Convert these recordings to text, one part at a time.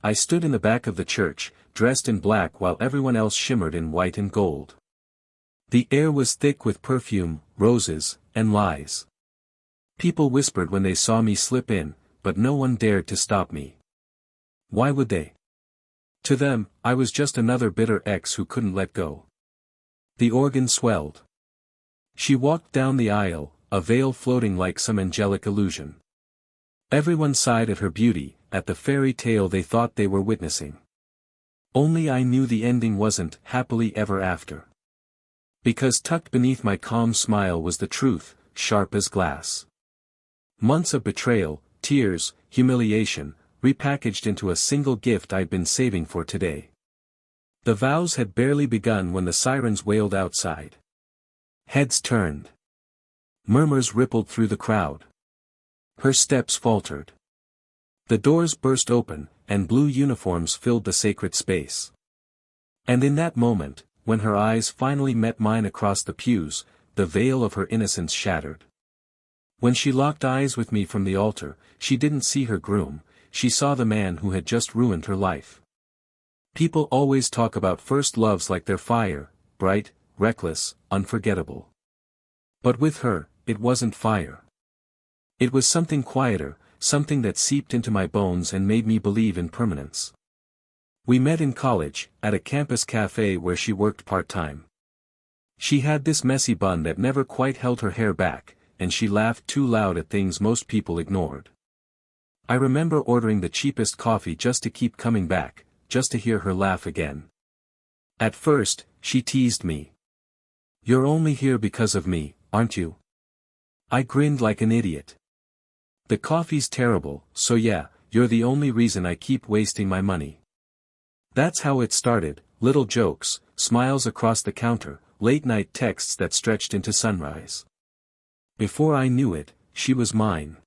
I stood in the back of the church, dressed in black while everyone else shimmered in white and gold. The air was thick with perfume, roses, and lies. People whispered when they saw me slip in, but no one dared to stop me. Why would they? To them, I was just another bitter ex who couldn't let go. The organ swelled. She walked down the aisle, a veil floating like some angelic illusion. Everyone sighed at her beauty, at the fairy tale they thought they were witnessing. Only I knew the ending wasn't happily ever after. Because tucked beneath my calm smile was the truth, sharp as glass. Months of betrayal, tears, humiliation, repackaged into a single gift I'd been saving for today. The vows had barely begun when the sirens wailed outside. Heads turned. Murmurs rippled through the crowd. Her steps faltered. The doors burst open, and blue uniforms filled the sacred space. And in that moment, when her eyes finally met mine across the pews, the veil of her innocence shattered. When she locked eyes with me from the altar, she didn't see her groom, she saw the man who had just ruined her life. People always talk about first loves like they're fire, bright, reckless, unforgettable. But with her, it wasn't fire. It was something quieter, something that seeped into my bones and made me believe in permanence. We met in college, at a campus cafe where she worked part-time. She had this messy bun that never quite held her hair back, and she laughed too loud at things most people ignored. I remember ordering the cheapest coffee just to keep coming back, just to hear her laugh again. At first, she teased me. "You're only here because of me, aren't you?" I grinned like an idiot. "The coffee's terrible, so yeah, you're the only reason I keep wasting my money." That's how it started, little jokes, smiles across the counter, late-night texts that stretched into sunrise. Before I knew it, she was mine.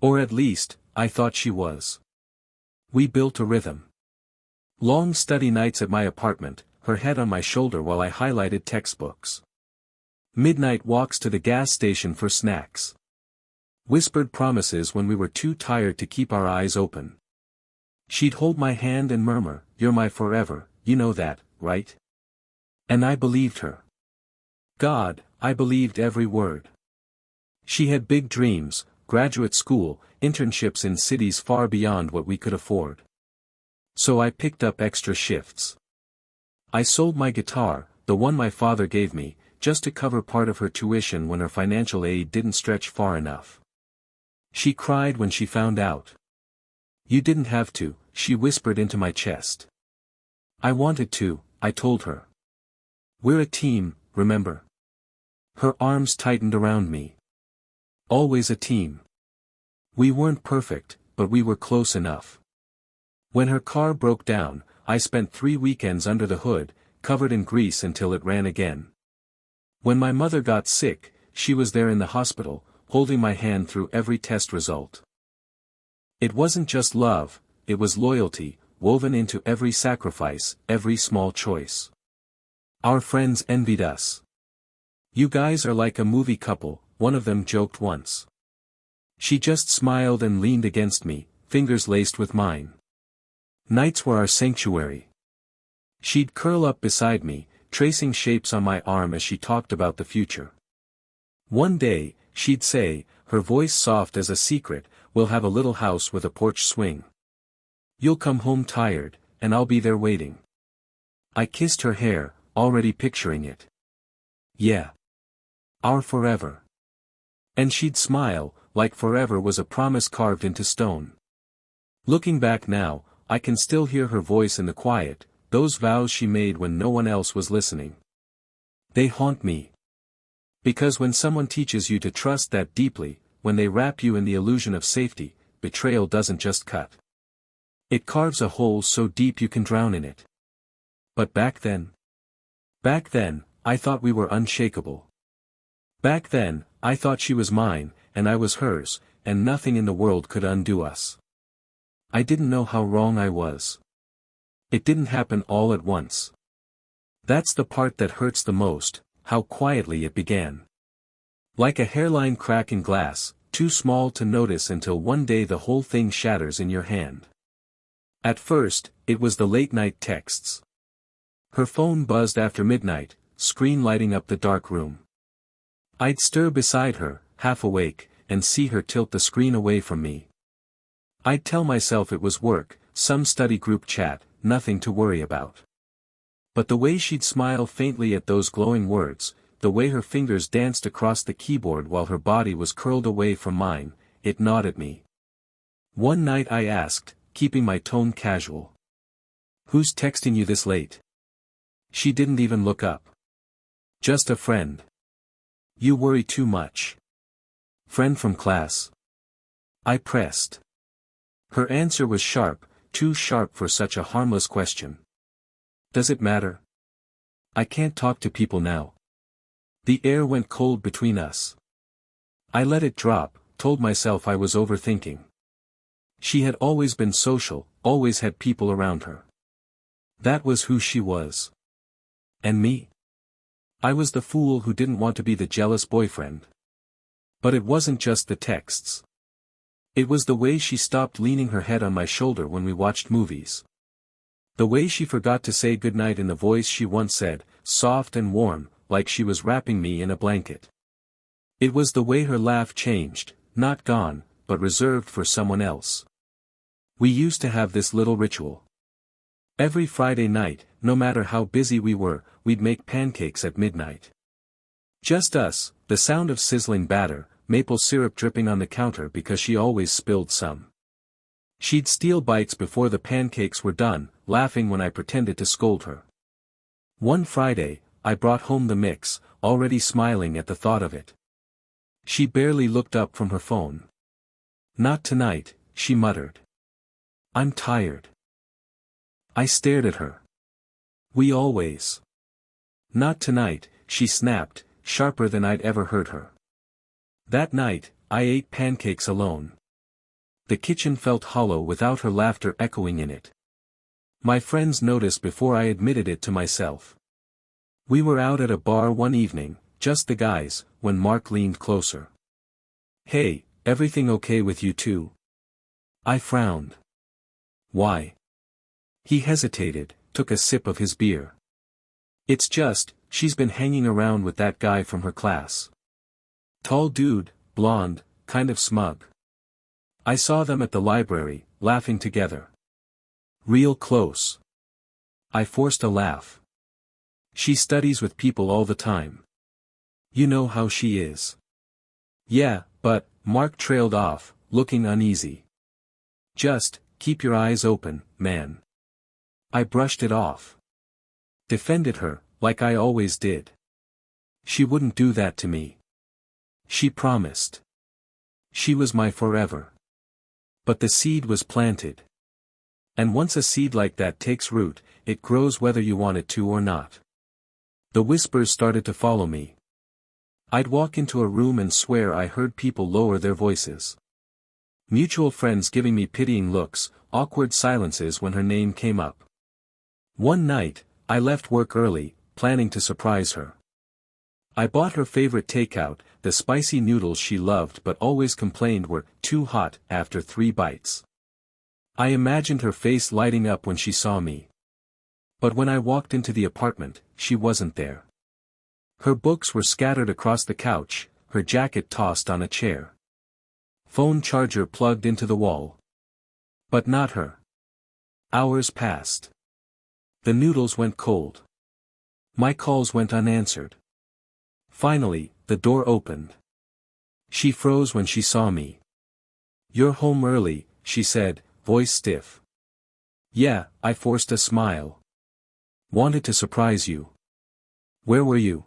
Or at least, I thought she was. We built a rhythm. Long study nights at my apartment, her head on my shoulder while I highlighted textbooks. Midnight walks to the gas station for snacks. Whispered promises when we were too tired to keep our eyes open. She'd hold my hand and murmur, "You're my forever, you know that, right?" And I believed her. God, I believed every word. She had big dreams, graduate school, internships in cities far beyond what we could afford. So I picked up extra shifts. I sold my guitar, the one my father gave me, just to cover part of her tuition when her financial aid didn't stretch far enough. She cried when she found out. "You didn't have to," she whispered into my chest. "I wanted to," I told her. "We're a team, remember?" Her arms tightened around me. Always a team. We weren't perfect, but we were close enough. When her car broke down, I spent 3 weekends under the hood, covered in grease until it ran again. When my mother got sick, she was there in the hospital, holding my hand through every test result. It wasn't just love, it was loyalty, woven into every sacrifice, every small choice. Our friends envied us. "You guys are like a movie couple," one of them joked once. She just smiled and leaned against me, fingers laced with mine. Nights were our sanctuary. She'd curl up beside me, tracing shapes on my arm as she talked about the future. One day, she'd say, her voice soft as a secret, "We'll have a little house with a porch swing. You'll come home tired, and I'll be there waiting." I kissed her hair, already picturing it. Yeah. Our forever. And she'd smile, like forever was a promise carved into stone. Looking back now, I can still hear her voice in the quiet, those vows she made when no one else was listening. They haunt me. Because when someone teaches you to trust that deeply, when they wrap you in the illusion of safety, betrayal doesn't just cut. It carves a hole so deep you can drown in it. But back then, I thought we were unshakable. Back then, I thought she was mine, and I was hers, and nothing in the world could undo us. I didn't know how wrong I was. It didn't happen all at once. That's the part that hurts the most, how quietly it began. Like a hairline crack in glass, too small to notice until one day the whole thing shatters in your hand. At first, it was the late-night texts. Her phone buzzed after midnight, screen lighting up the dark room. I'd stir beside her, half awake, and see her tilt the screen away from me. I'd tell myself it was work, some study group chat, nothing to worry about. But the way she'd smile faintly at those glowing words, the way her fingers danced across the keyboard while her body was curled away from mine, it gnawed at me. One night I asked, keeping my tone casual. "Who's texting you this late?" She didn't even look up. "Just a friend." "You worry too much." "Friend from class?" I pressed. Her answer was sharp, too sharp for such a harmless question. "Does it matter? I can't talk to people now." The air went cold between us. I let it drop, told myself I was overthinking. She had always been social, always had people around her. That was who she was. And me? I was the fool who didn't want to be the jealous boyfriend. But it wasn't just the texts. It was the way she stopped leaning her head on my shoulder when we watched movies. The way she forgot to say goodnight in the voice she once said, soft and warm, like she was wrapping me in a blanket. It was the way her laugh changed, not gone, but reserved for someone else. We used to have this little ritual. Every Friday night, no matter how busy we were, we'd make pancakes at midnight. Just us, the sound of sizzling batter, maple syrup dripping on the counter because she always spilled some. She'd steal bites before the pancakes were done, laughing when I pretended to scold her. One Friday, I brought home the mix, already smiling at the thought of it. She barely looked up from her phone. "Not tonight," she muttered. "I'm tired." I stared at her. "We always." "Not tonight," she snapped, sharper than I'd ever heard her. That night, I ate pancakes alone. The kitchen felt hollow without her laughter echoing in it. My friends noticed before I admitted it to myself. We were out at a bar one evening, just the guys, when Mark leaned closer. "Hey, everything okay with you two?" I frowned. "Why?" He hesitated, took a sip of his beer. "It's just, she's been hanging around with that guy from her class. Tall dude, blonde, kind of smug. I saw them at the library, laughing together. Real close." I forced a laugh. "She studies with people all the time. You know how she is." "Yeah, but," Mark trailed off, looking uneasy. "Just, keep your eyes open, man." I brushed it off. Defended her, like I always did. She wouldn't do that to me. She promised. She was my forever. But the seed was planted. And once a seed like that takes root, it grows whether you want it to or not. The whispers started to follow me. I'd walk into a room and swear I heard people lower their voices. Mutual friends giving me pitying looks, awkward silences when her name came up. One night, I left work early, planning to surprise her. I bought her favorite takeout, the spicy noodles she loved but always complained were too hot after 3 bites. I imagined her face lighting up when she saw me. But when I walked into the apartment, she wasn't there. Her books were scattered across the couch, her jacket tossed on a chair. Phone charger plugged into the wall. But not her. Hours passed. The noodles went cold. My calls went unanswered. Finally, the door opened. She froze when she saw me. "You're home early," she said, voice stiff. "Yeah," I forced a smile. "Wanted to surprise you." "Where were you?"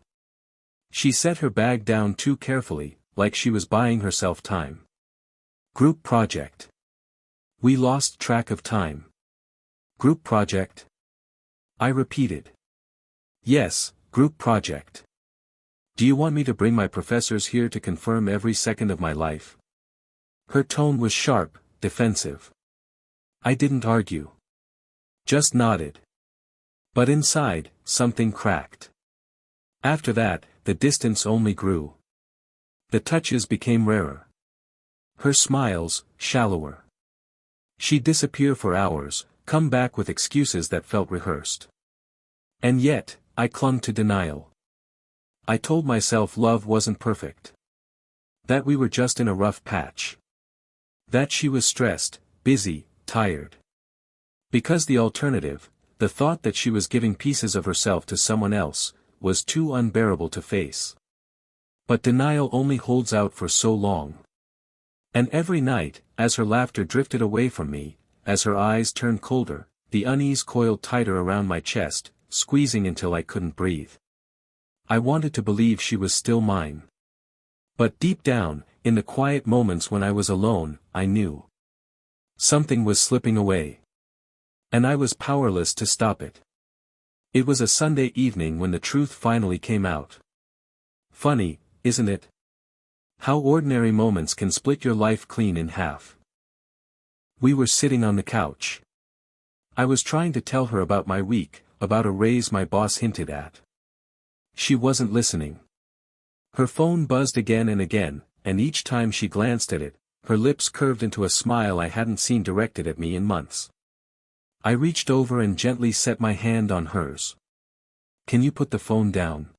She set her bag down too carefully, like she was buying herself time. "Group project." We lost track of time. "Group project?" I repeated. "Yes, group project. Do you want me to bring my professors here to confirm every second of my life?" Her tone was sharp, defensive. I didn't argue. Just nodded. But inside, something cracked. After that, the distance only grew. The touches became rarer. Her smiles, shallower. She'd disappear for hours, come back with excuses that felt rehearsed. And yet, I clung to denial. I told myself love wasn't perfect. That we were just in a rough patch. That she was stressed, busy, tired. Because the alternative, the thought that she was giving pieces of herself to someone else, was too unbearable to face. But denial only holds out for so long. And every night, as her laughter drifted away from me, as her eyes turned colder, the unease coiled tighter around my chest, squeezing until I couldn't breathe. I wanted to believe she was still mine. But deep down, in the quiet moments when I was alone, I knew something was slipping away. And I was powerless to stop it. It was a Sunday evening when the truth finally came out. Funny, isn't it? How ordinary moments can split your life clean in half. We were sitting on the couch. I was trying to tell her about my week, about a raise my boss hinted at. She wasn't listening. Her phone buzzed again and again, and each time she glanced at it, her lips curved into a smile I hadn't seen directed at me in months. I reached over and gently set my hand on hers. Can you put the phone down?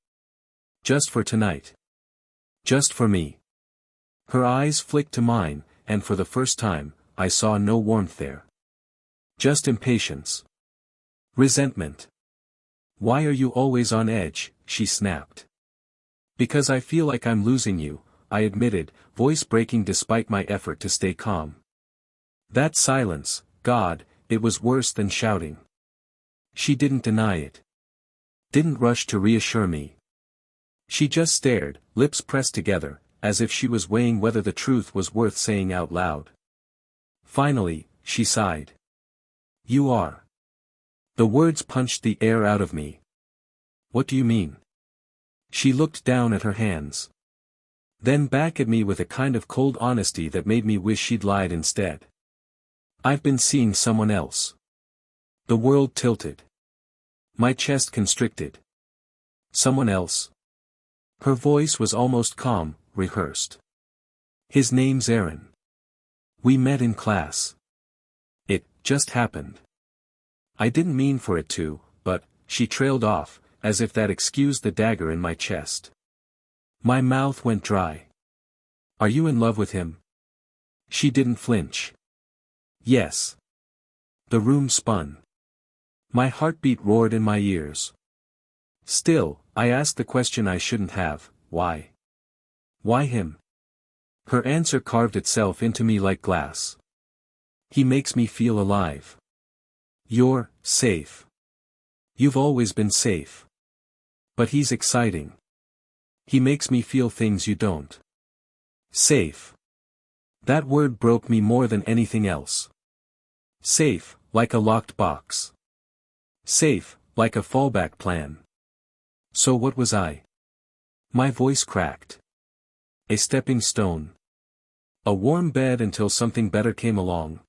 Just for tonight. Just for me. Her eyes flicked to mine, and for the first time, I saw no warmth there. Just impatience. Resentment. Why are you always on edge? She snapped. Because I feel like I'm losing you, I admitted, voice breaking despite my effort to stay calm. That silence, God, it was worse than shouting. She didn't deny it. Didn't rush to reassure me. She just stared, lips pressed together, as if she was weighing whether the truth was worth saying out loud. Finally, she sighed. You are. The words punched the air out of me. What do you mean? She looked down at her hands. Then back at me with a kind of cold honesty that made me wish she'd lied instead. I've been seeing someone else. The world tilted. My chest constricted. Someone else. Her voice was almost calm, rehearsed. His name's Aaron. We met in class. It just happened. I didn't mean for it to, but, she trailed off, as if that excused the dagger in my chest. My mouth went dry. Are you in love with him? She didn't flinch. Yes. The room spun. My heartbeat roared in my ears. Still, I asked the question I shouldn't have, why? Why him? Her answer carved itself into me like glass. He makes me feel alive. You're safe. You've always been safe. But he's exciting. He makes me feel things you don't. Safe. That word broke me more than anything else. Safe, like a locked box. Safe, like a fallback plan. So what was I? My voice cracked. A stepping stone. A warm bed until something better came along.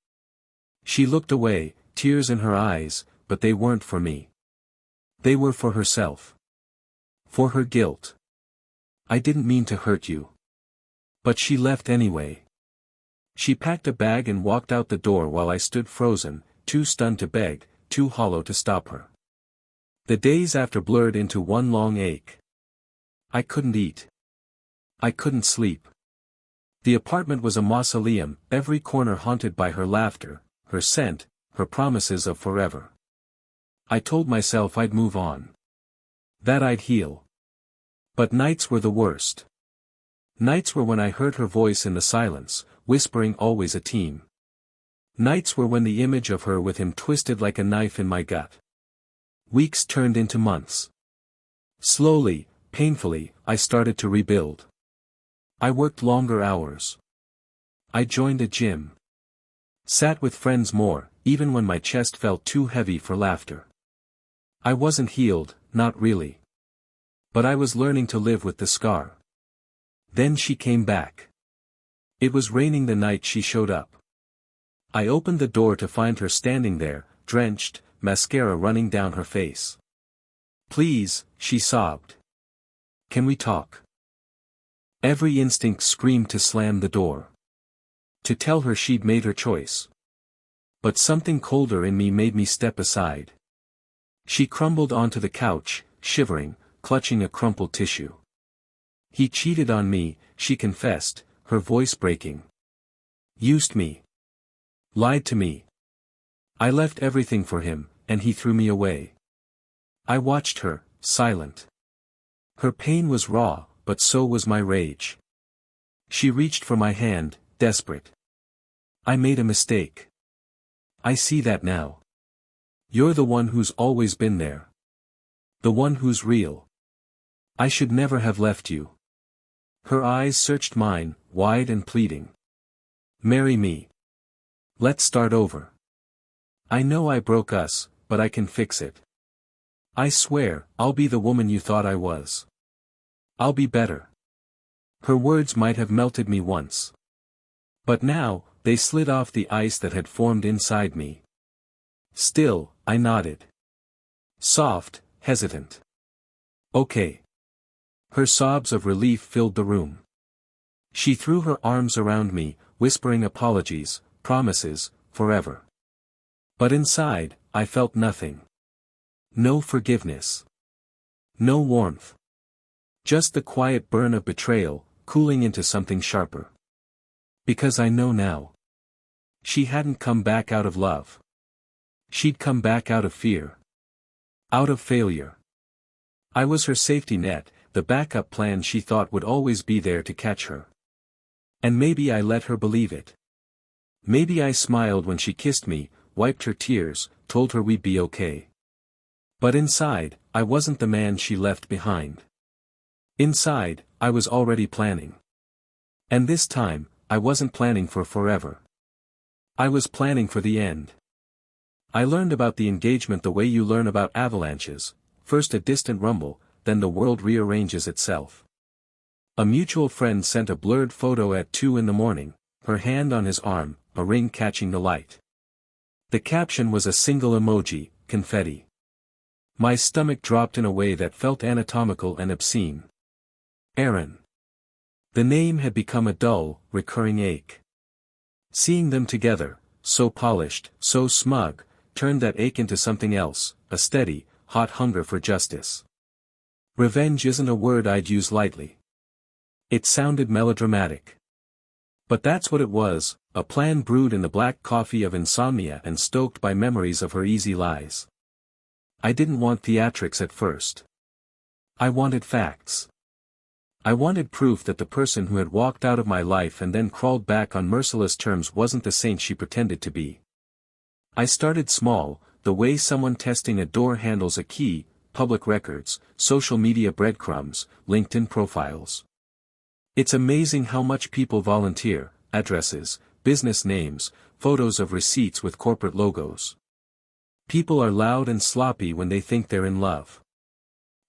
She looked away, tears in her eyes, but they weren't for me. They were for herself. For her guilt. I didn't mean to hurt you. But she left anyway. She packed a bag and walked out the door while I stood frozen, too stunned to beg, too hollow to stop her. The days after blurred into one long ache. I couldn't eat. I couldn't sleep. The apartment was a mausoleum, every corner haunted by her laughter, her scent, her promises of forever. I told myself I'd move on. That I'd heal. But nights were the worst. Nights were when I heard her voice in the silence, whispering always a team. Nights were when the image of her with him twisted like a knife in my gut. Weeks turned into months. Slowly, painfully, I started to rebuild. I worked longer hours. I joined a gym. Sat with friends more, even when my chest felt too heavy for laughter. I wasn't healed, not really. But I was learning to live with the scar. Then she came back. It was raining the night she showed up. I opened the door to find her standing there, drenched, mascara running down her face. Please, she sobbed. Can we talk? Every instinct screamed to slam the door. To tell her she'd made her choice. But something colder in me made me step aside. She crumbled onto the couch, shivering, clutching a crumpled tissue. He cheated on me, she confessed, her voice breaking. Used me. Lied to me. I left everything for him, and he threw me away. I watched her, silent. Her pain was raw, but so was my rage. She reached for my hand, desperate. I made a mistake. I see that now. You're the one who's always been there. The one who's real. I should never have left you. Her eyes searched mine, wide and pleading. Marry me. Let's start over. I know I broke us, but I can fix it. I swear, I'll be the woman you thought I was. I'll be better. Her words might have melted me once. But now, they slid off the ice that had formed inside me. Still, I nodded. Soft, hesitant. Okay. Her sobs of relief filled the room. She threw her arms around me, whispering apologies, promises, forever. But inside, I felt nothing. No forgiveness. No warmth. Just the quiet burn of betrayal, cooling into something sharper. Because I know now. She hadn't come back out of love. She'd come back out of fear. Out of failure. I was her safety net, the backup plan she thought would always be there to catch her. And maybe I let her believe it. Maybe I smiled when she kissed me, wiped her tears, told her we'd be okay. But inside, I wasn't the man she left behind. Inside, I was already planning. And this time, I wasn't planning for forever. I was planning for the end. I learned about the engagement the way you learn about avalanches, first a distant rumble, then the world rearranges itself. A mutual friend sent a blurred photo at 2 a.m, her hand on his arm, a ring catching the light. The caption was a single emoji, confetti. My stomach dropped in a way that felt anatomical and obscene. Aaron. The name had become a dull, recurring ache. Seeing them together, so polished, so smug, turned that ache into something else, a steady, hot hunger for justice. Revenge isn't a word I'd use lightly. It sounded melodramatic. But that's what it was, a plan brewed in the black coffee of insomnia and stoked by memories of her easy lies. I didn't want theatrics at first. I wanted facts. I wanted proof that the person who had walked out of my life and then crawled back on merciless terms wasn't the saint she pretended to be. I started small, the way someone testing a door handles a key, public records, social media breadcrumbs, LinkedIn profiles. It's amazing how much people volunteer, addresses, business names, photos of receipts with corporate logos. People are loud and sloppy when they think they're in love.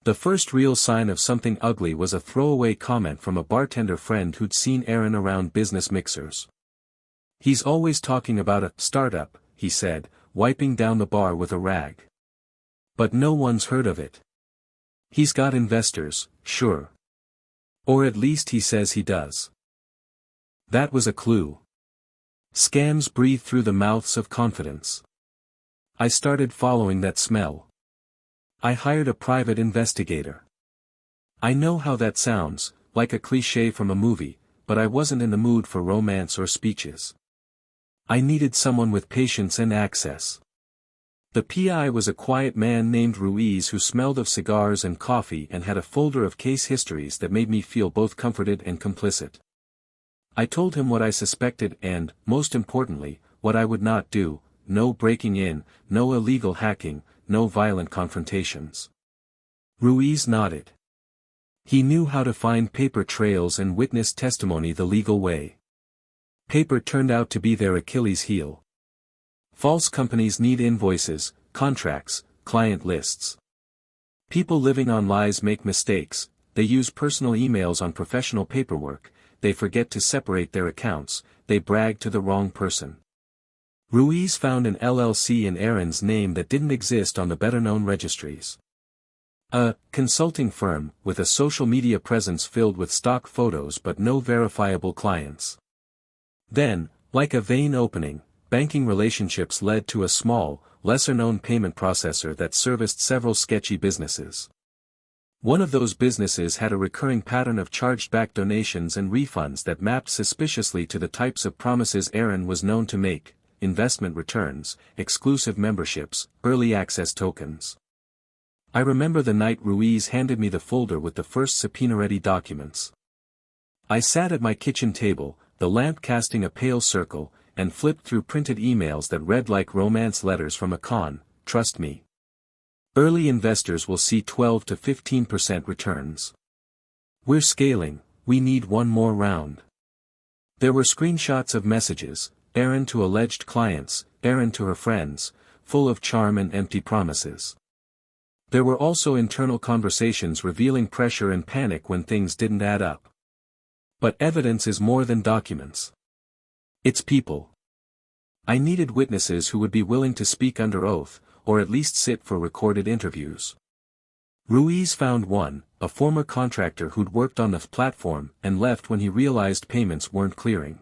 The first real sign of something ugly was a throwaway comment from a bartender friend who'd seen Aaron around business mixers. He's always talking about a startup, he said, wiping down the bar with a rag. But no one's heard of it. He's got investors, sure. Or at least he says he does. That was a clue. Scams breathe through the mouths of confidence. I started following that smell. I hired a private investigator. I know how that sounds, like a cliché from a movie, but I wasn't in the mood for romance or speeches. I needed someone with patience and access. The PI was a quiet man named Ruiz who smelled of cigars and coffee and had a folder of case histories that made me feel both comforted and complicit. I told him what I suspected and, most importantly, what I would not do: no breaking in, no illegal hacking, no violent confrontations. Ruiz nodded. He knew how to find paper trails and witness testimony the legal way. Paper turned out to be their Achilles heel. False companies need invoices, contracts, client lists. People living on lies make mistakes, they use personal emails on professional paperwork, they forget to separate their accounts, they brag to the wrong person. Ruiz found an LLC in Aaron's name that didn't exist on the better-known registries. A consulting firm with a social media presence filled with stock photos but no verifiable clients. Then, like a vein opening, banking relationships led to a small, lesser-known payment processor that serviced several sketchy businesses. One of those businesses had a recurring pattern of charged-back donations and refunds that mapped suspiciously to the types of promises Aaron was known to make: investment returns, exclusive memberships, early access tokens. I remember the night Ruiz handed me the folder with the first subpoena-ready documents. I sat at my kitchen table, the lamp casting a pale circle, and flipped through printed emails that read like romance letters from a con: "Trust me. Early investors will see 12 to 15% returns. We're scaling, we need one more round." There were screenshots of messages, Aaron to alleged clients, Aaron to her friends, full of charm and empty promises. There were also internal conversations revealing pressure and panic when things didn't add up. But evidence is more than documents. It's people. I needed witnesses who would be willing to speak under oath, or at least sit for recorded interviews. Ruiz found one, a former contractor who'd worked on the platform and left when he realized payments weren't clearing.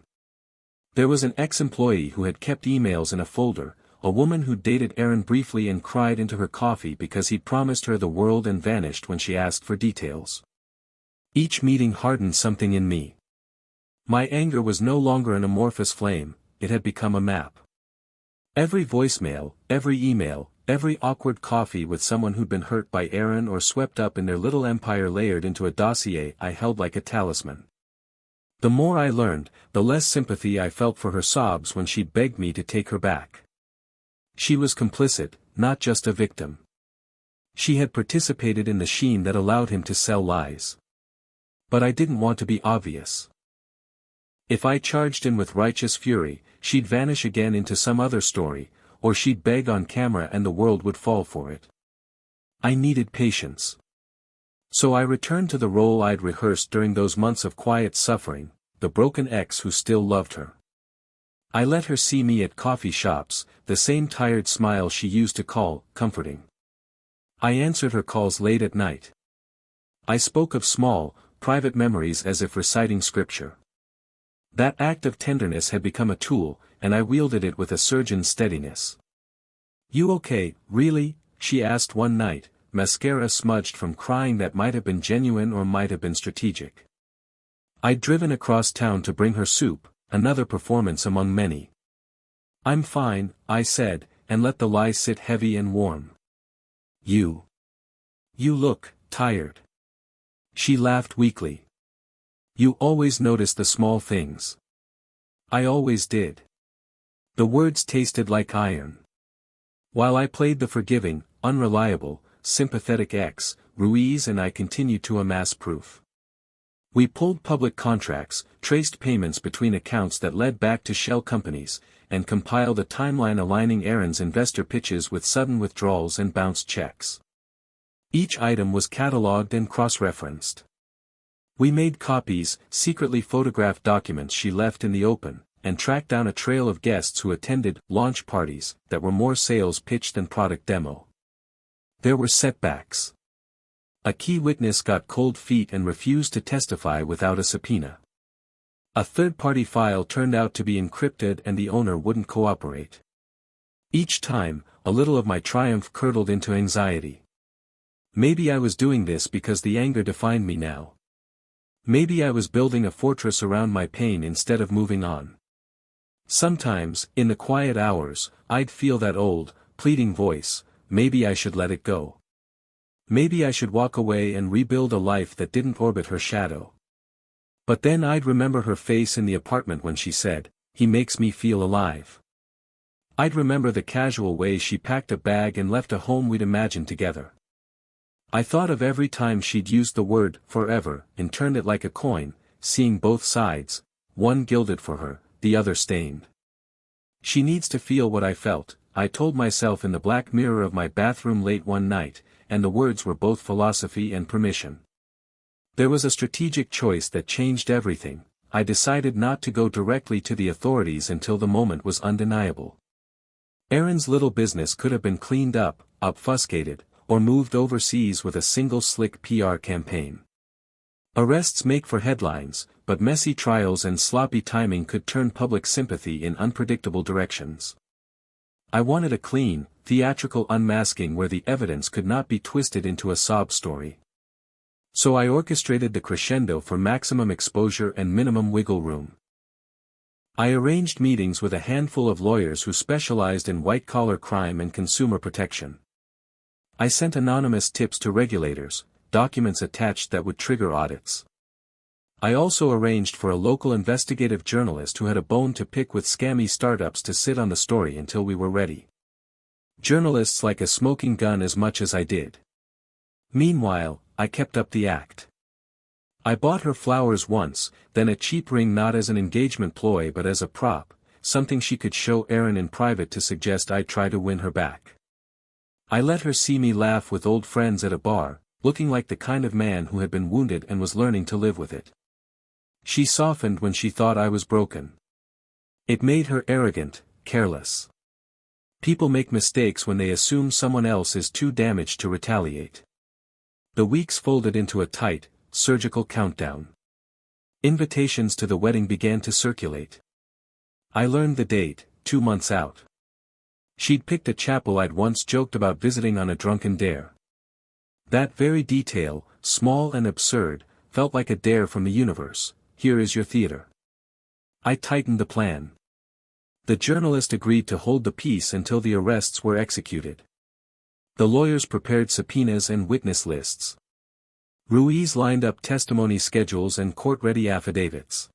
There was an ex-employee who had kept emails in a folder, a woman who dated Aaron briefly and cried into her coffee because he'd promised her the world and vanished when she asked for details. Each meeting hardened something in me. My anger was no longer an amorphous flame, it had become a map. Every voicemail, every email, every awkward coffee with someone who'd been hurt by Aaron or swept up in their little empire layered into a dossier I held like a talisman. The more I learned, the less sympathy I felt for her sobs when she begged me to take her back. She was complicit, not just a victim. She had participated in the sheen that allowed him to sell lies. But I didn't want to be obvious. If I charged in with righteous fury, she'd vanish again into some other story, or she'd beg on camera and the world would fall for it. I needed patience. So I returned to the role I'd rehearsed during those months of quiet suffering, the broken ex who still loved her. I let her see me at coffee shops, the same tired smile she used to call comforting. I answered her calls late at night. I spoke of small, private memories as if reciting scripture. That act of tenderness had become a tool, and I wielded it with a surgeon's steadiness. "You okay, really?" she asked one night, mascara smudged from crying that might have been genuine or might have been strategic. I'd driven across town to bring her soup, another performance among many. "I'm fine," I said, and let the lie sit heavy and warm. You look tired." She laughed weakly. "You always notice the small things." I always did. The words tasted like iron. While I played the forgiving, unreliable, sympathetic ex, Ruiz and I continued to amass proof. We pulled public contracts, traced payments between accounts that led back to shell companies, and compiled a timeline aligning Aaron's investor pitches with sudden withdrawals and bounced checks. Each item was catalogued and cross-referenced. We made copies, secretly photographed documents she left in the open, and tracked down a trail of guests who attended launch parties that were more sales pitch than product demo. There were setbacks. A key witness got cold feet and refused to testify without a subpoena. A third-party file turned out to be encrypted and the owner wouldn't cooperate. Each time, a little of my triumph curdled into anxiety. Maybe I was doing this because the anger defined me now. Maybe I was building a fortress around my pain instead of moving on. Sometimes, in the quiet hours, I'd feel that old, pleading voice: maybe I should let it go. Maybe I should walk away and rebuild a life that didn't orbit her shadow. But then I'd remember her face in the apartment when she said, "He makes me feel alive." I'd remember the casual way she packed a bag and left a home we'd imagined together. I thought of every time she'd used the word forever and turned it like a coin, seeing both sides, one gilded for her, the other stained. She needs to feel what I felt, I told myself in the black mirror of my bathroom late one night, and the words were both philosophy and permission. There was a strategic choice that changed everything. I decided not to go directly to the authorities until the moment was undeniable. Aaron's little business could have been cleaned up, obfuscated, or moved overseas with a single slick PR campaign. Arrests make for headlines, but messy trials and sloppy timing could turn public sympathy in unpredictable directions. I wanted a clean, theatrical unmasking where the evidence could not be twisted into a sob story. So I orchestrated the crescendo for maximum exposure and minimum wiggle room. I arranged meetings with a handful of lawyers who specialized in white-collar crime and consumer protection. I sent anonymous tips to regulators, documents attached that would trigger audits. I also arranged for a local investigative journalist who had a bone to pick with scammy startups to sit on the story until we were ready. Journalists like a smoking gun as much as I did. Meanwhile, I kept up the act. I bought her flowers once, then a cheap ring not as an engagement ploy but as a prop, something she could show Aaron in private to suggest I'd try to win her back. I let her see me laugh with old friends at a bar, looking like the kind of man who had been wounded and was learning to live with it. She softened when she thought I was broken. It made her arrogant, careless. People make mistakes when they assume someone else is too damaged to retaliate. The weeks folded into a tight, surgical countdown. Invitations to the wedding began to circulate. I learned the date, 2 months out. She'd picked a chapel I'd once joked about visiting on a drunken dare. That very detail, small and absurd, felt like a dare from the universe. Here is your theater. I tightened the plan. The journalist agreed to hold the peace until the arrests were executed. The lawyers prepared subpoenas and witness lists. Ruiz lined up testimony schedules and court-ready affidavits.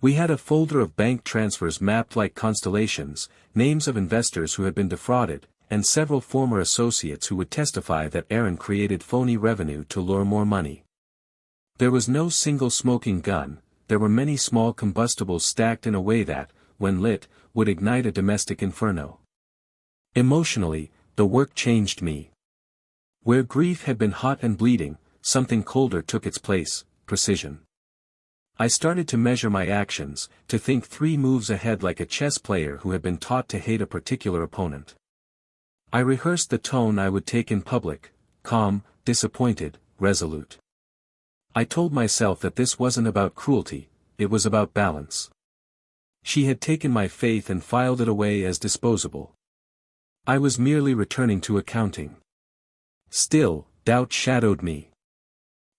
We had a folder of bank transfers mapped like constellations, names of investors who had been defrauded, and several former associates who would testify that Aaron created phony revenue to lure more money. There was no single smoking gun, there were many small combustibles stacked in a way that, when lit, would ignite a domestic inferno. Emotionally, the work changed me. Where grief had been hot and bleeding, something colder took its place, precision. I started to measure my actions, to think 3 moves ahead like a chess player who had been taught to hate a particular opponent. I rehearsed the tone I would take in public, calm, disappointed, resolute. I told myself that this wasn't about cruelty, it was about balance. She had taken my faith and filed it away as disposable. I was merely returning to accounting. Still, doubt shadowed me.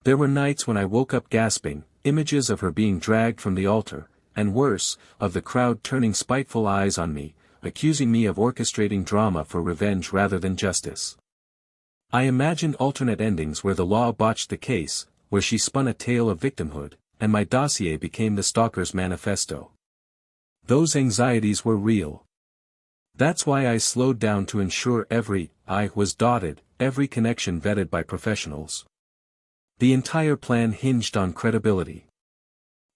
There were nights when I woke up gasping, images of her being dragged from the altar, and worse, of the crowd turning spiteful eyes on me, accusing me of orchestrating drama for revenge rather than justice. I imagined alternate endings where the law botched the case, where she spun a tale of victimhood, and my dossier became the stalker's manifesto. Those anxieties were real. That's why I slowed down to ensure every I was dotted, every connection vetted by professionals. The entire plan hinged on credibility.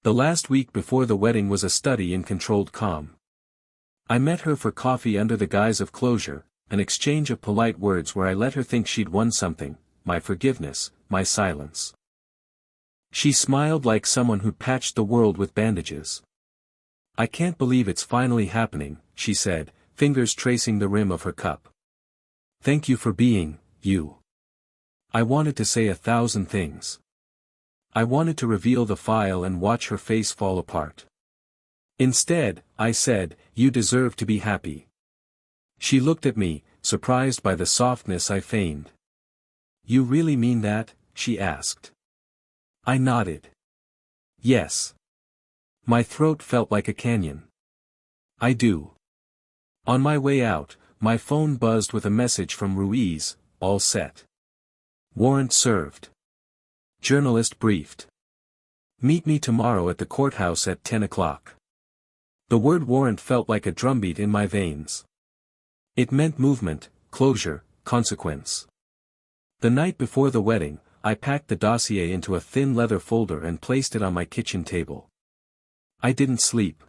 The last week before the wedding was a study in controlled calm. I met her for coffee under the guise of closure, an exchange of polite words where I let her think she'd won something, my forgiveness, my silence. She smiled like someone who'd patched the world with bandages. I can't believe it's finally happening, she said, fingers tracing the rim of her cup. Thank you for being, you. I wanted to say 1,000 things. I wanted to reveal the file and watch her face fall apart. Instead, I said, you deserve to be happy. She looked at me, surprised by the softness I feigned. You really mean that? She asked. I nodded. Yes. My throat felt like a canyon. I do. On my way out, my phone buzzed with a message from Ruiz, all set. Warrant served. Journalist briefed. Meet me tomorrow at the courthouse at 10 o'clock. The word warrant felt like a drumbeat in my veins. It meant movement, closure, consequence. The night before the wedding, I packed the dossier into a thin leather folder and placed it on my kitchen table. I didn't sleep.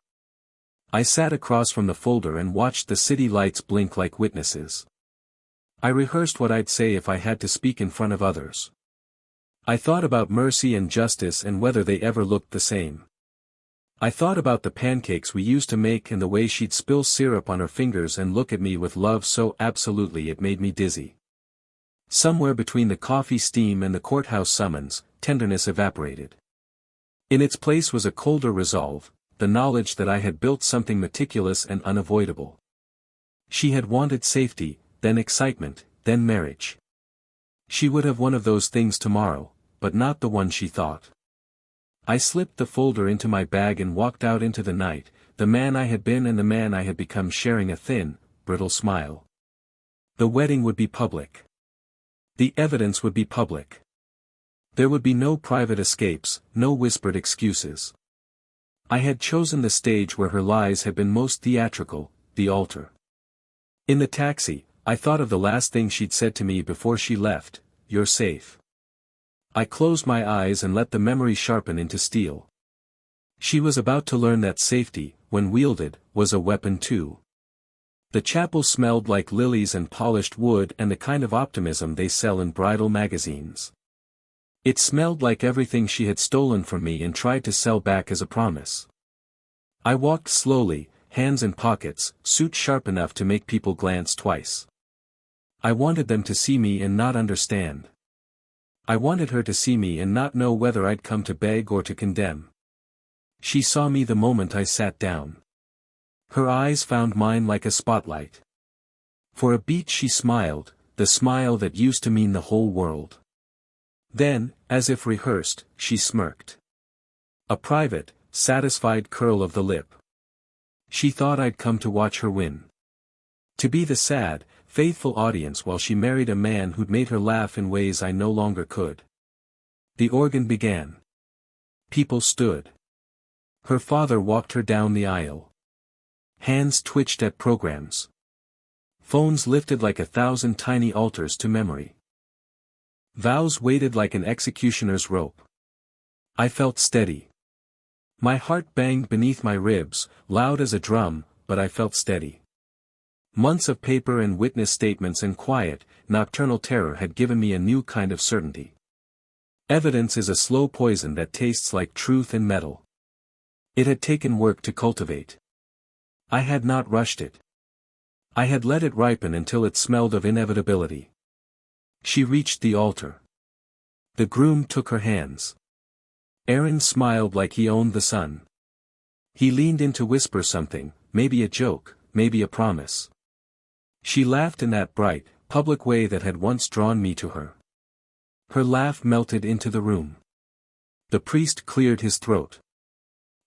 I sat across from the folder and watched the city lights blink like witnesses. I rehearsed what I'd say if I had to speak in front of others. I thought about mercy and justice and whether they ever looked the same. I thought about the pancakes we used to make and the way she'd spill syrup on her fingers and look at me with love so absolutely it made me dizzy. Somewhere between the coffee steam and the courthouse summons, tenderness evaporated. In its place was a colder resolve, the knowledge that I had built something meticulous and unavoidable. She had wanted safety, then excitement, then marriage. She would have one of those things tomorrow, but not the one she thought. I slipped the folder into my bag and walked out into the night, the man I had been and the man I had become sharing a thin, brittle smile. The wedding would be public. The evidence would be public. There would be no private escapes, no whispered excuses. I had chosen the stage where her lies had been most theatrical, the altar. In the taxi, I thought of the last thing she'd said to me before she left, "You're safe." I closed my eyes and let the memory sharpen into steel. She was about to learn that safety, when wielded, was a weapon too. The chapel smelled like lilies and polished wood and the kind of optimism they sell in bridal magazines. It smelled like everything she had stolen from me and tried to sell back as a promise. I walked slowly, hands in pockets, suit sharp enough to make people glance twice. I wanted them to see me and not understand. I wanted her to see me and not know whether I'd come to beg or to condemn. She saw me the moment I sat down. Her eyes found mine like a spotlight. For a beat she smiled, the smile that used to mean the whole world. Then, as if rehearsed, she smirked. A private, satisfied curl of the lip. She thought I'd come to watch her win. To be the sad, faithful audience while she married a man who'd made her laugh in ways I no longer could. The organ began. People stood. Her father walked her down the aisle. Hands twitched at programs. Phones lifted like 1,000 tiny altars to memory. Vows weighted like an executioner's rope. I felt steady. My heart banged beneath my ribs, loud as a drum, but I felt steady. Months of paper and witness statements and quiet, nocturnal terror had given me a new kind of certainty. Evidence is a slow poison that tastes like truth and metal. It had taken work to cultivate. I had not rushed it. I had let it ripen until it smelled of inevitability. She reached the altar. The groom took her hands. Aaron smiled like he owned the sun. He leaned in to whisper something, maybe a joke, maybe a promise. She laughed in that bright, public way that had once drawn me to her. Her laugh melted into the room. The priest cleared his throat.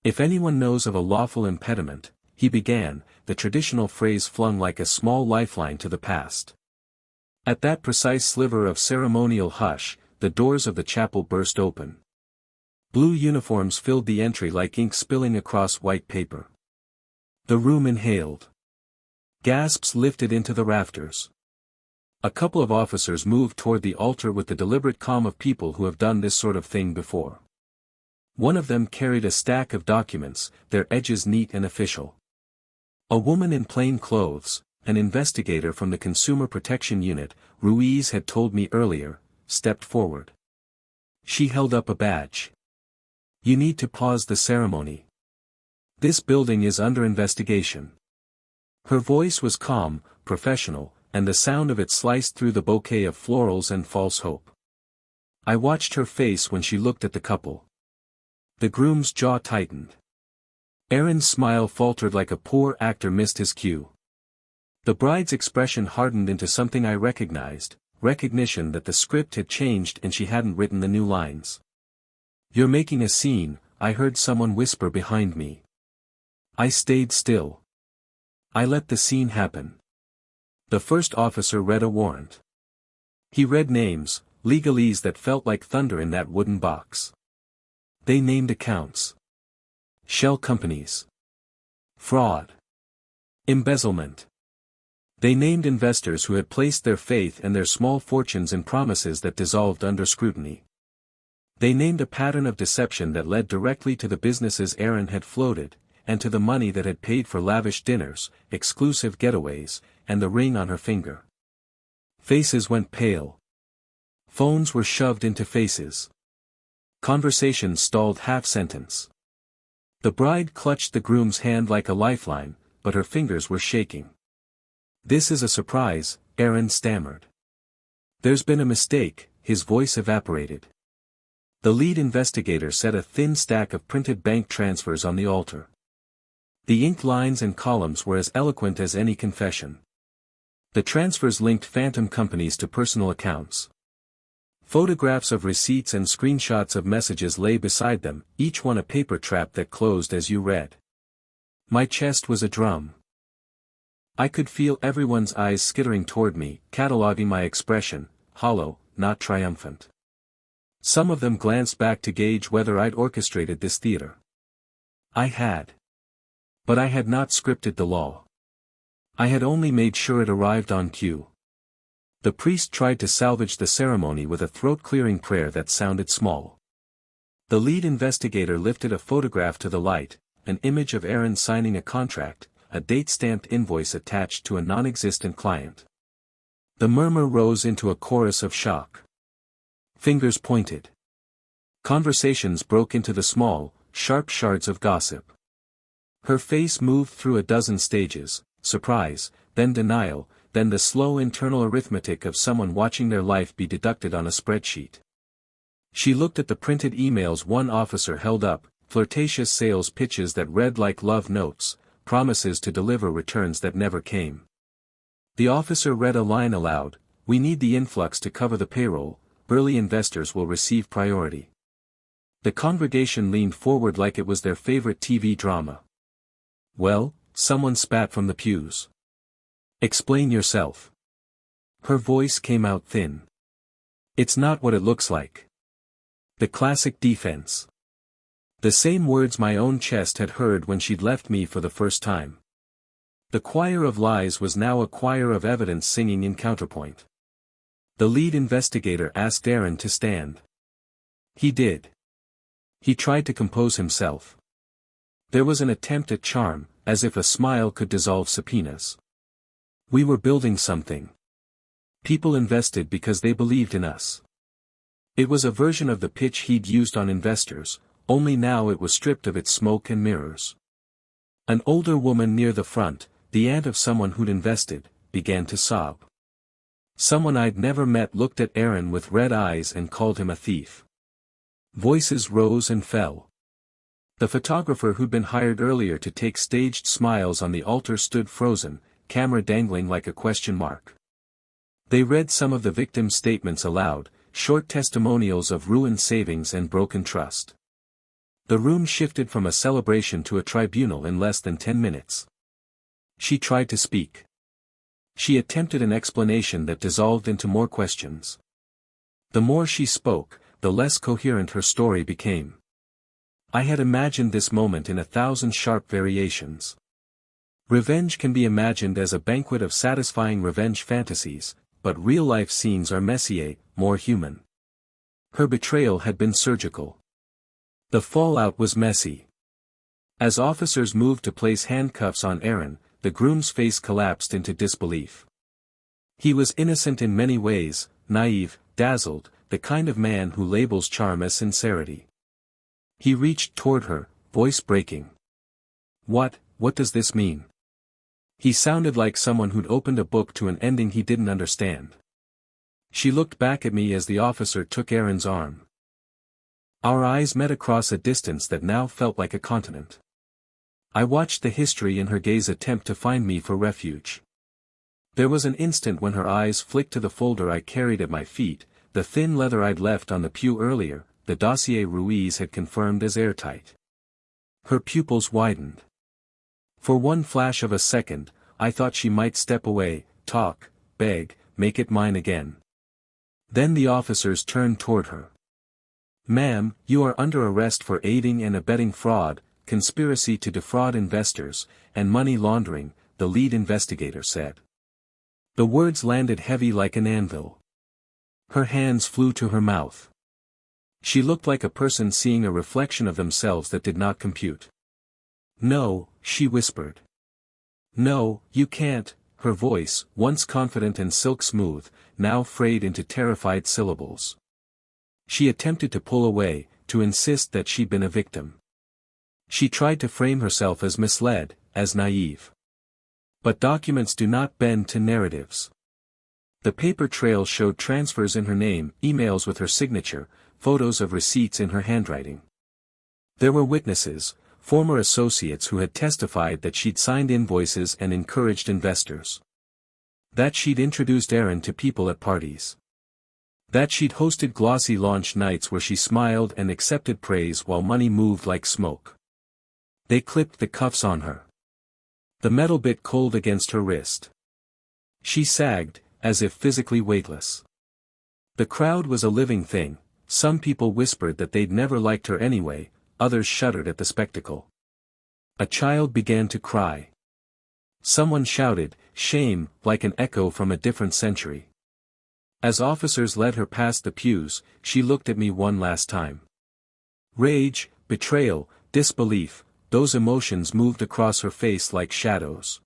If anyone knows of a lawful impediment, he began, the traditional phrase flung like a small lifeline to the past. At that precise sliver of ceremonial hush, the doors of the chapel burst open. Blue uniforms filled the entry like ink spilling across white paper. The room inhaled. Gasps lifted into the rafters. A couple of officers moved toward the altar with the deliberate calm of people who have done this sort of thing before. One of them carried a stack of documents, their edges neat and official. A woman in plain clothes, an investigator from the Consumer Protection Unit, Ruiz had told me earlier, stepped forward. She held up a badge. "You need to pause the ceremony. This building is under investigation." Her voice was calm, professional, and the sound of it sliced through the bouquet of florals and false hope. I watched her face when she looked at the couple. The groom's jaw tightened. Aaron's smile faltered like a poor actor missed his cue. The bride's expression hardened into something I recognized, recognition that the script had changed and she hadn't written the new lines. "You're making a scene," I heard someone whisper behind me. I stayed still. I let the scene happen. The first officer read a warrant. He read names, legalese that felt like thunder in that wooden box. They named accounts. Shell companies. Fraud. Embezzlement. They named investors who had placed their faith and their small fortunes in promises that dissolved under scrutiny. They named a pattern of deception that led directly to the businesses Aaron had floated, and to the money that had paid for lavish dinners, exclusive getaways, and the ring on her finger. Faces went pale. Phones were shoved into faces. Conversations stalled half-sentence. The bride clutched the groom's hand like a lifeline, but her fingers were shaking. "This is a surprise," Aaron stammered. There's been a mistake, his voice evaporated. The lead investigator set a thin stack of printed bank transfers on the altar. The inked lines and columns were as eloquent as any confession. The transfers linked phantom companies to personal accounts. Photographs of receipts and screenshots of messages lay beside them, each one a paper trap that closed as you read. My chest was a drum. I could feel everyone's eyes skittering toward me, cataloging my expression, hollow, not triumphant. Some of them glanced back to gauge whether I'd orchestrated this theater. I had. But I had not scripted the law. I had only made sure it arrived on cue. The priest tried to salvage the ceremony with a throat-clearing prayer that sounded small. The lead investigator lifted a photograph to the light, an image of Aaron signing a contract, a date-stamped invoice attached to a non-existent client. The murmur rose into a chorus of shock. Fingers pointed. Conversations broke into the small, sharp shards of gossip. Her face moved through a dozen stages, surprise, then denial, then the slow internal arithmetic of someone watching their life be deducted on a spreadsheet. She looked at the printed emails one officer held up, flirtatious sales pitches that read like love notes, promises to deliver returns that never came. The officer read a line aloud, "We need the influx to cover the payroll, early investors will receive priority." The congregation leaned forward like it was their favorite TV drama. "Well," someone spat from the pews. "Explain yourself." Her voice came out thin. "It's not what it looks like." The classic defense. The same words my own chest had heard when she'd left me for the first time. The choir of lies was now a choir of evidence singing in counterpoint. The lead investigator asked Aaron to stand. He did. He tried to compose himself. There was an attempt at charm, as if a smile could dissolve subpoenas. We were building something. People invested because they believed in us. It was a version of the pitch he'd used on investors, only now it was stripped of its smoke and mirrors. An older woman near the front, the aunt of someone who'd invested, began to sob. Someone I'd never met looked at Aaron with red eyes and called him a thief. Voices rose and fell. The photographer who'd been hired earlier to take staged smiles on the altar stood frozen, camera dangling like a question mark. They read some of the victims' statements aloud, short testimonials of ruined savings and broken trust. The room shifted from a celebration to a tribunal in less than 10 minutes. She tried to speak. She attempted an explanation that dissolved into more questions. The more she spoke, the less coherent her story became. I had imagined this moment in 1,000 sharp variations. Revenge can be imagined as a banquet of satisfying revenge fantasies, but real-life scenes are messier, more human. Her betrayal had been surgical. The fallout was messy. As officers moved to place handcuffs on Aaron, the groom's face collapsed into disbelief. He was innocent in many ways, naive, dazzled, the kind of man who labels charm as sincerity. He reached toward her, voice breaking. What does this mean?" He sounded like someone who'd opened a book to an ending he didn't understand. She looked back at me as the officer took Aaron's arm. Our eyes met across a distance that now felt like a continent. I watched the history in her gaze attempt to find me for refuge. There was an instant when her eyes flicked to the folder I carried at my feet, the thin leather I'd left on the pew earlier, the dossier Ruiz had confirmed as airtight. Her pupils widened. For one flash of a second, I thought she might step away, talk, beg, make it mine again. Then the officers turned toward her. "Ma'am, you are under arrest for aiding and abetting fraud, conspiracy to defraud investors, and money laundering," the lead investigator said. The words landed heavy like an anvil. Her hands flew to her mouth. She looked like a person seeing a reflection of themselves that did not compute. "No," she whispered. "No, you can't," her voice, once confident and silk-smooth, now frayed into terrified syllables. She attempted to pull away, to insist that she'd been a victim. She tried to frame herself as misled, as naive. But documents do not bend to narratives. The paper trail showed transfers in her name, emails with her signature, photos of receipts in her handwriting. There were witnesses, former associates who had testified that she'd signed invoices and encouraged investors. That she'd introduced Aaron to people at parties. That she'd hosted glossy launch nights where she smiled and accepted praise while money moved like smoke. They clipped the cuffs on her. The metal bit cold against her wrist. She sagged, as if physically weightless. The crowd was a living thing. Some people whispered that they'd never liked her anyway, others shuddered at the spectacle. A child began to cry. Someone shouted, "Shame," like an echo from a different century. As officers led her past the pews, she looked at me one last time. Rage, betrayal, disbelief, those emotions moved across her face like shadows.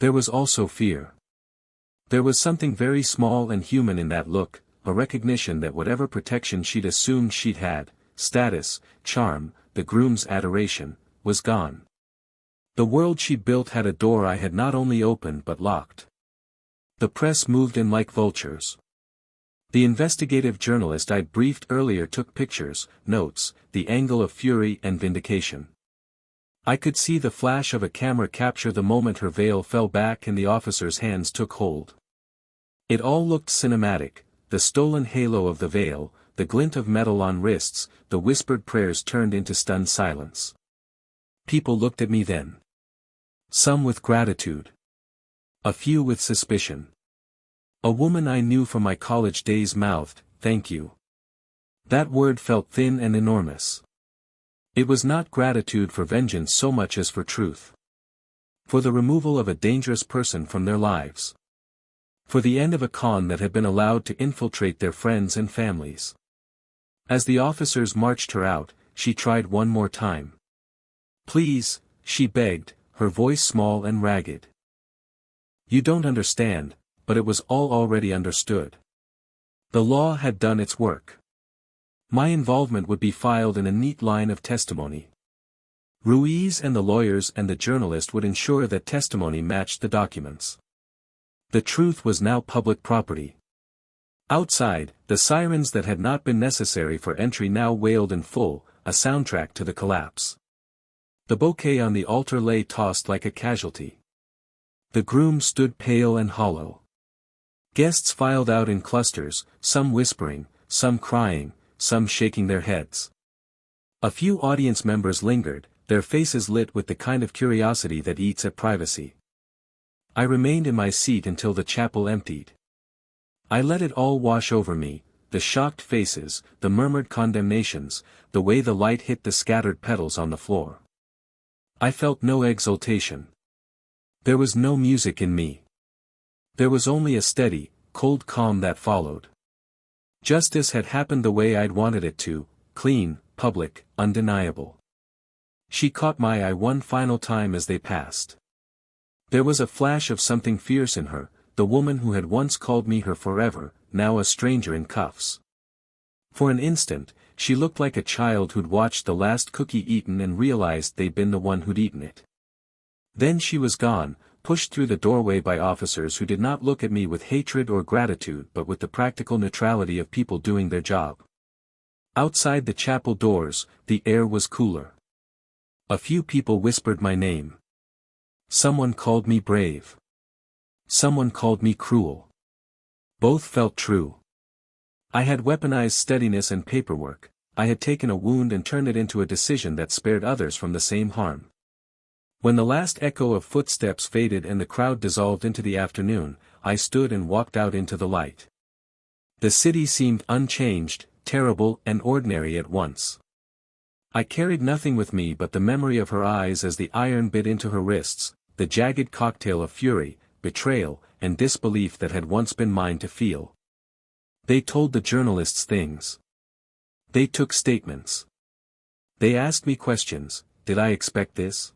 There was also fear. There was something very small and human in that look, a recognition that whatever protection she'd assumed she'd had, status, charm, the groom's adoration, was gone. The world she'd built had a door I had not only opened but locked. The press moved in like vultures. The investigative journalist I'd briefed earlier took pictures, notes, the angle of fury and vindication. I could see the flash of a camera capture the moment her veil fell back and the officer's hands took hold. It all looked cinematic, the stolen halo of the veil, the glint of metal on wrists, the whispered prayers turned into stunned silence. People looked at me then. Some with gratitude. A few with suspicion. A woman I knew from my college days mouthed, "Thank you." That word felt thin and enormous. It was not gratitude for vengeance so much as for truth. For the removal of a dangerous person from their lives. For the end of a con that had been allowed to infiltrate their friends and families. As the officers marched her out, she tried one more time. "Please," she begged, her voice small and ragged. "You don't understand," but it was all already understood. The law had done its work. My involvement would be filed in a neat line of testimony. Ruiz and the lawyers and the journalist would ensure that testimony matched the documents. The truth was now public property. Outside, the sirens that had not been necessary for entry now wailed in full, a soundtrack to the collapse. The bouquet on the altar lay tossed like a casualty. The groom stood pale and hollow. Guests filed out in clusters, some whispering, some crying, some shaking their heads. A few audience members lingered, their faces lit with the kind of curiosity that eats at privacy. I remained in my seat until the chapel emptied. I let it all wash over me, the shocked faces, the murmured condemnations, the way the light hit the scattered petals on the floor. I felt no exultation. There was no music in me. There was only a steady, cold calm that followed. Justice had happened the way I'd wanted it to, clean, public, undeniable. She caught my eye one final time as they passed. There was a flash of something fierce in her, the woman who had once called me her forever, now a stranger in cuffs. For an instant, she looked like a child who'd watched the last cookie eaten and realized they'd been the one who'd eaten it. Then she was gone, pushed through the doorway by officers who did not look at me with hatred or gratitude but with the practical neutrality of people doing their job. Outside the chapel doors, the air was cooler. A few people whispered my name. Someone called me brave. Someone called me cruel. Both felt true. I had weaponized steadiness and paperwork, I had taken a wound and turned it into a decision that spared others from the same harm. When the last echo of footsteps faded and the crowd dissolved into the afternoon, I stood and walked out into the light. The city seemed unchanged, terrible and ordinary at once. I carried nothing with me but the memory of her eyes as the iron bit into her wrists, the jagged cocktail of fury, betrayal, and disbelief that had once been mine to feel. They told the journalists things. They took statements. They asked me questions. Did I expect this?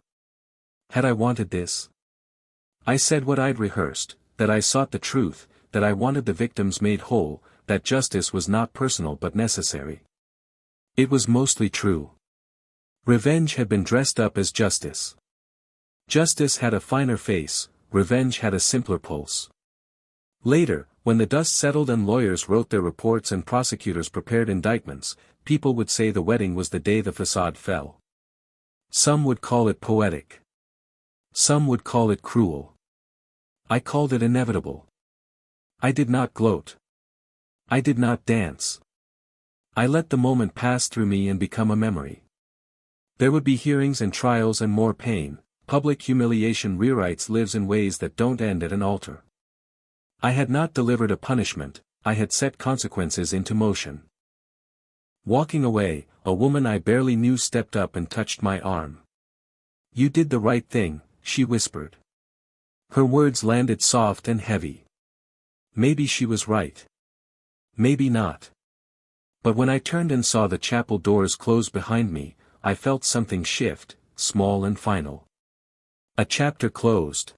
Had I wanted this? I said what I'd rehearsed, that I sought the truth, that I wanted the victims made whole, that justice was not personal but necessary. It was mostly true. Revenge had been dressed up as justice. Justice had a finer face, revenge had a simpler pulse. Later, when the dust settled and lawyers wrote their reports and prosecutors prepared indictments, people would say the wedding was the day the facade fell. Some would call it poetic. Some would call it cruel. I called it inevitable. I did not gloat. I did not dance. I let the moment pass through me and become a memory. There would be hearings and trials and more pain. Public humiliation rewrites lives in ways that don't end at an altar. I had not delivered a punishment, I had set consequences into motion. Walking away, a woman I barely knew stepped up and touched my arm. "You did the right thing," she whispered. Her words landed soft and heavy. Maybe she was right. Maybe not. But when I turned and saw the chapel doors close behind me, I felt something shift, small and final. A chapter closed.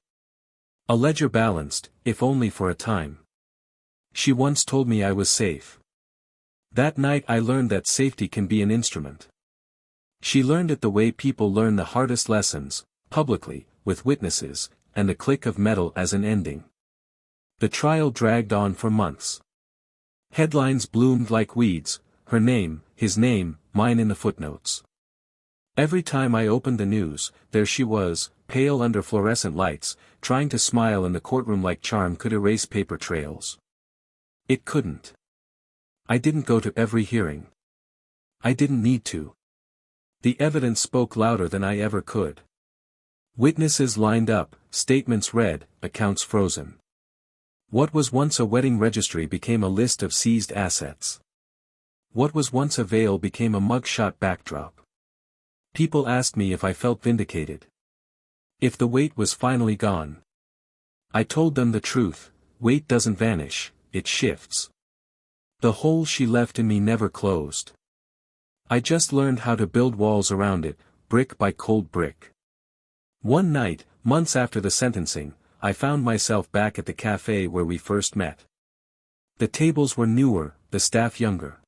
A ledger balanced, if only for a time. She once told me I was safe. That night I learned that safety can be an instrument. She learned it the way people learn the hardest lessons, publicly, with witnesses, and the click of metal as an ending. The trial dragged on for months. Headlines bloomed like weeds, her name, his name, mine in the footnotes. Every time I opened the news, there she was, pale under fluorescent lights, trying to smile in the courtroom like charm could erase paper trails. It couldn't. I didn't go to every hearing. I didn't need to. The evidence spoke louder than I ever could. Witnesses lined up, statements read, accounts frozen. What was once a wedding registry became a list of seized assets. What was once a veil became a mugshot backdrop. People asked me if I felt vindicated. If the weight was finally gone. I told them the truth, weight doesn't vanish, it shifts. The hole she left in me never closed. I just learned how to build walls around it, brick by cold brick. One night, months after the sentencing, I found myself back at the cafe where we first met. The tables were newer, the staff younger.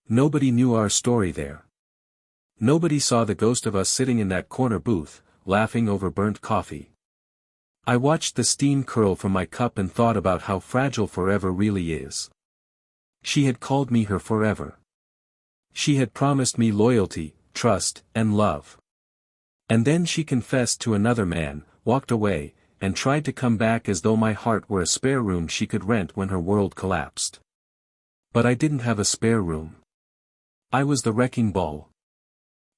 Nobody knew our story there. Nobody saw the ghost of us sitting in that corner booth, laughing over burnt coffee. I watched the steam curl from my cup and thought about how fragile forever really is. She had called me her forever. She had promised me loyalty, trust, and love. And then she confessed to another man, walked away, and tried to come back as though my heart were a spare room she could rent when her world collapsed. But I didn't have a spare room. I was the wrecking ball.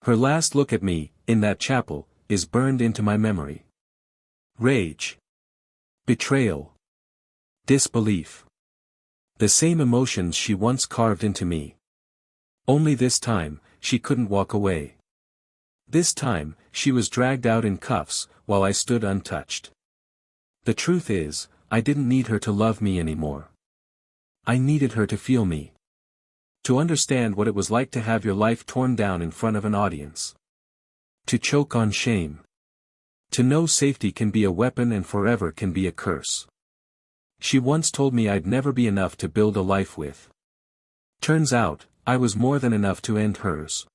Her last look at me, in that chapel, is burned into my memory. Rage. Betrayal. Disbelief. The same emotions she once carved into me. Only this time, she couldn't walk away. This time, she was dragged out in cuffs, while I stood untouched. The truth is, I didn't need her to love me anymore. I needed her to feel me. To understand what it was like to have your life torn down in front of an audience. To choke on shame. To know safety can be a weapon and forever can be a curse. She once told me I'd never be enough to build a life with. Turns out, I was more than enough to end hers.